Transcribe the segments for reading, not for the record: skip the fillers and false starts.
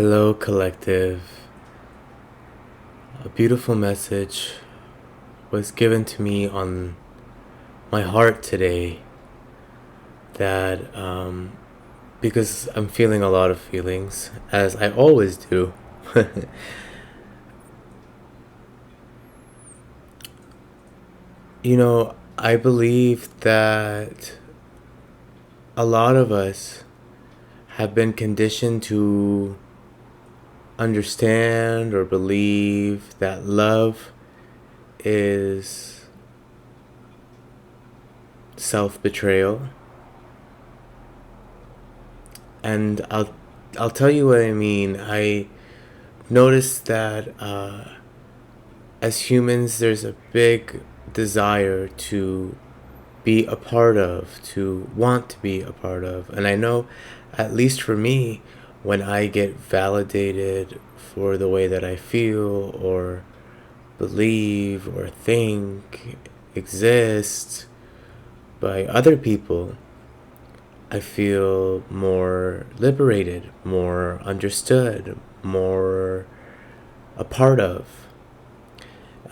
Hello, collective. A beautiful message was given to me on my heart today that because I'm feeling a lot of feelings, as I always do. I believe that a lot of us have been conditioned to understand or believe that love is self-betrayal. And I'll tell you what I mean. I noticed that as humans, there's a big desire to be a part of, to want to be a part of. And I know, at least for me, when I get validated for the way that I feel or believe or think, exist by other people, I feel more liberated, more understood, more a part of.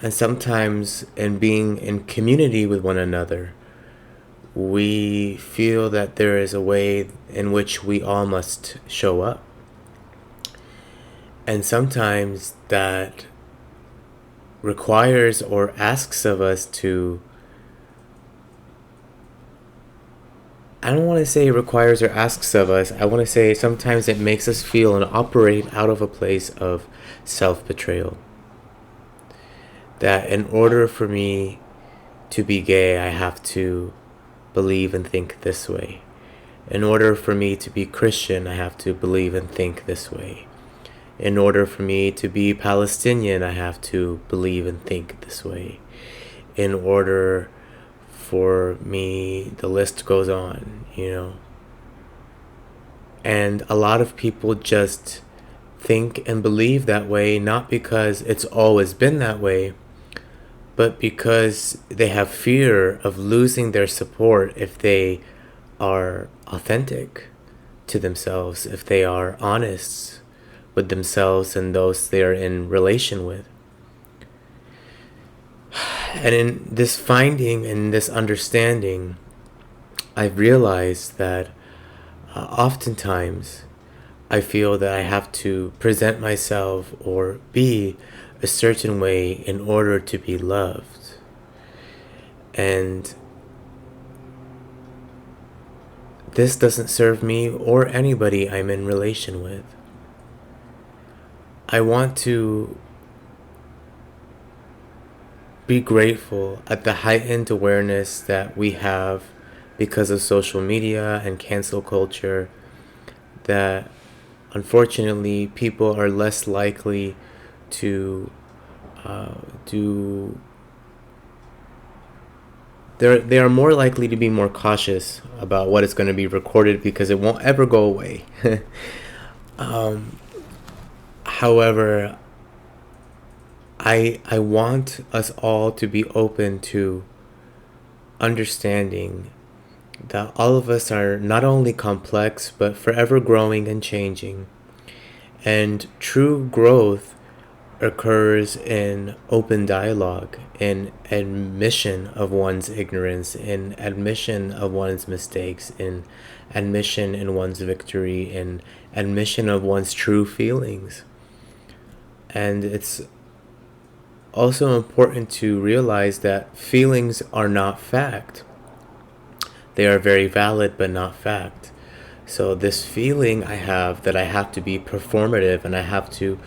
And sometimes in being in community with one another, we feel that there is a way in which we all must show up. And sometimes that requires or asks of us to, I don't want to say requires or asks of us, I want to say sometimes it makes us feel and operate out of a place of self-betrayal. That in order for me to be gay, I have to believe and think this way. In order for me to be Christian, I have to believe and think this way. In order for me to be Palestinian, I have to believe and think this way. In order for me, the list goes on, And a lot of people just think and believe that way, not because it's always been that way, but because they have fear of losing their support if they are authentic to themselves, if they are honest with themselves and those they are in relation with. And in this finding and this understanding, I've realized that oftentimes I feel that I have to present myself or be a certain way in order to be loved. And this doesn't serve me or anybody I'm in relation with. I want to be grateful at the heightened awareness that we have because of social media and cancel culture, that unfortunately people are less likely to they are more likely to be more cautious about what is going to be recorded because it won't ever go away. However, I want us all to be open to understanding that all of us are not only complex but forever growing and changing. And true growth occurs in open dialogue, in admission of one's ignorance, in admission of one's mistakes, in admission in one's victory, in admission of one's true feelings. And it's also important to realize that feelings are not fact. They are very valid but not fact. So this feeling I have that I have to be performative and I have to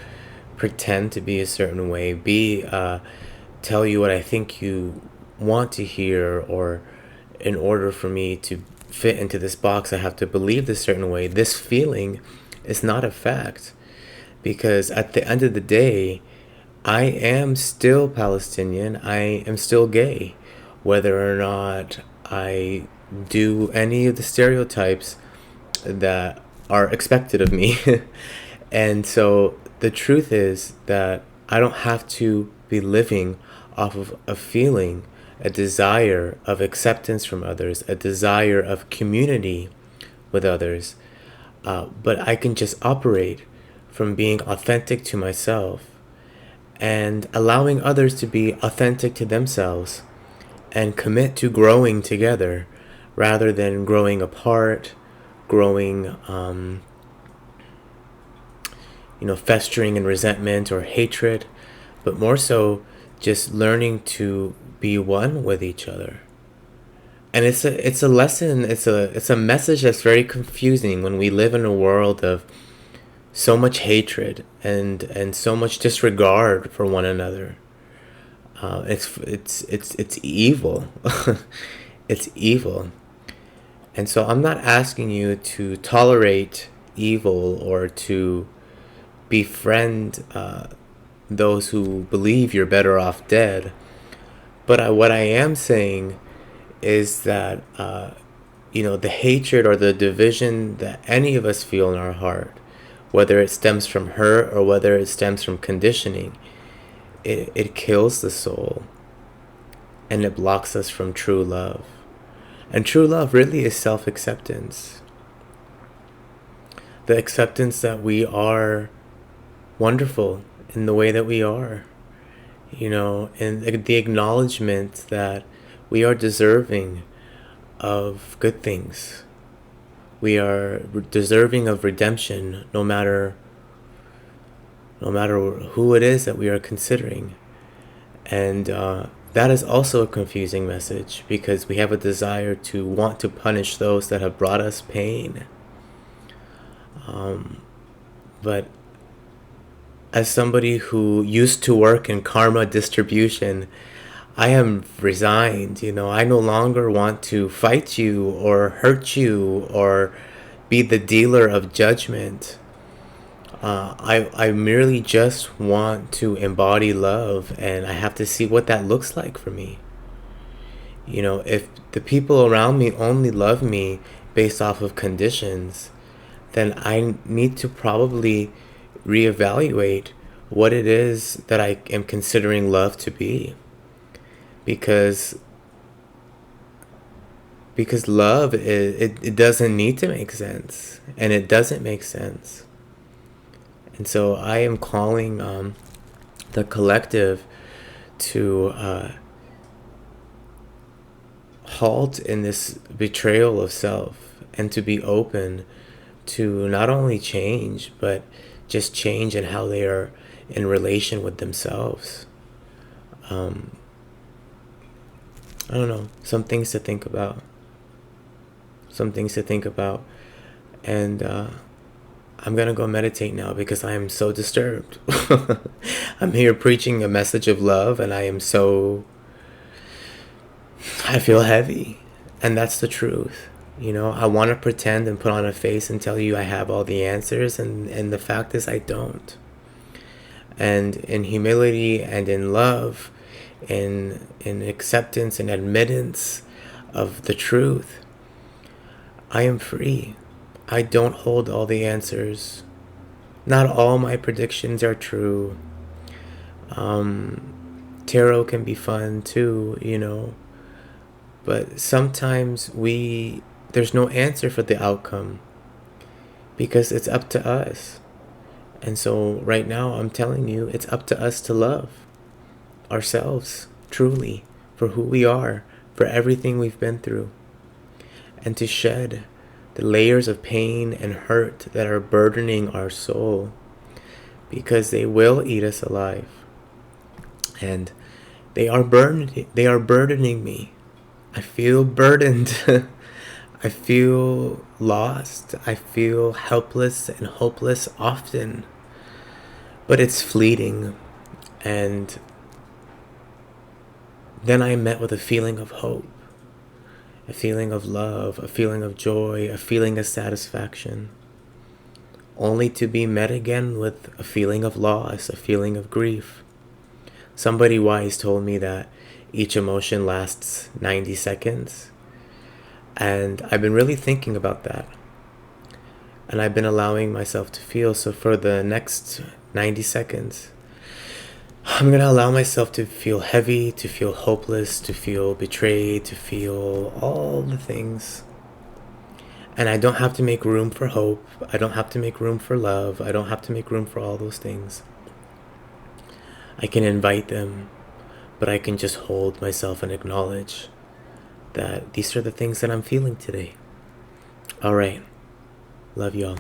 pretend to be a certain way, tell you what I think you want to hear, or in order for me to fit into this box I have to believe this certain way. This feeling is not a fact, because at the end of the day, I am still Palestinian, I am still gay, whether or not I do any of the stereotypes that are expected of me. And so the truth is that I don't have to be living off of a feeling, a desire of acceptance from others, a desire of community with others, but I can just operate from being authentic to myself and allowing others to be authentic to themselves and commit to growing together rather than growing apart, growing, festering in resentment or hatred, but more so just learning to be one with each other. And it's a lesson, it's a message that's very confusing when we live in a world of so much hatred and so much disregard for one another. It's evil. It's evil. And so I'm not asking you to tolerate evil or to befriend those who believe you're better off dead. But what I am saying is that, the hatred or the division that any of us feel in our heart, whether it stems from hurt or whether it stems from conditioning, it kills the soul and it blocks us from true love. And true love really is self-acceptance. The acceptance that we are wonderful in the way that we are, and the acknowledgement that we are deserving of good things. We are deserving of redemption no matter who it is that we are considering. And that is also a confusing message because we have a desire to want to punish those that have brought us pain. But as somebody who used to work in karma distribution, I am resigned. I no longer want to fight you or hurt you or be the dealer of judgment. I merely just want to embody love, and I have to see what that looks like for me. If the people around me only love me based off of conditions, then I need to probably reevaluate what it is that I am considering love to be. Because love, it doesn't need to make sense, and it doesn't make sense. And so I am calling the collective to halt in this betrayal of self and to be open to not only change, but just change in how they are in relation with themselves. I don't know, some things to think about. And I'm gonna go meditate now because I am so disturbed. I'm here preaching a message of love, and I feel heavy. And that's the truth. I want to pretend and put on a face and tell you I have all the answers, and the fact is I don't. And in humility and in love, in acceptance and admittance of the truth, I am free. I don't hold all the answers. Not all my predictions are true. Tarot can be fun too, but sometimes there's no answer for the outcome because it's up to us. And so right now I'm telling you, it's up to us to love ourselves truly for who we are, for everything we've been through, and to shed the layers of pain and hurt that are burdening our soul, because they will eat us alive. And they are burdening me. I feel burdened. I feel lost. I feel helpless and hopeless often. But it's fleeting. And then I met with a feeling of hope, a feeling of love, a feeling of joy, a feeling of satisfaction, only to be met again with a feeling of loss, a feeling of grief. Somebody wise told me that each emotion lasts 90 seconds. And I've been really thinking about that. And I've been allowing myself to feel. So for the next 90 seconds, I'm going to allow myself to feel heavy, to feel hopeless, to feel betrayed, to feel all the things. And I don't have to make room for hope. I don't have to make room for love. I don't have to make room for all those things. I can invite them, but I can just hold myself and acknowledge that these are the things that I'm feeling today. All right. Love y'all.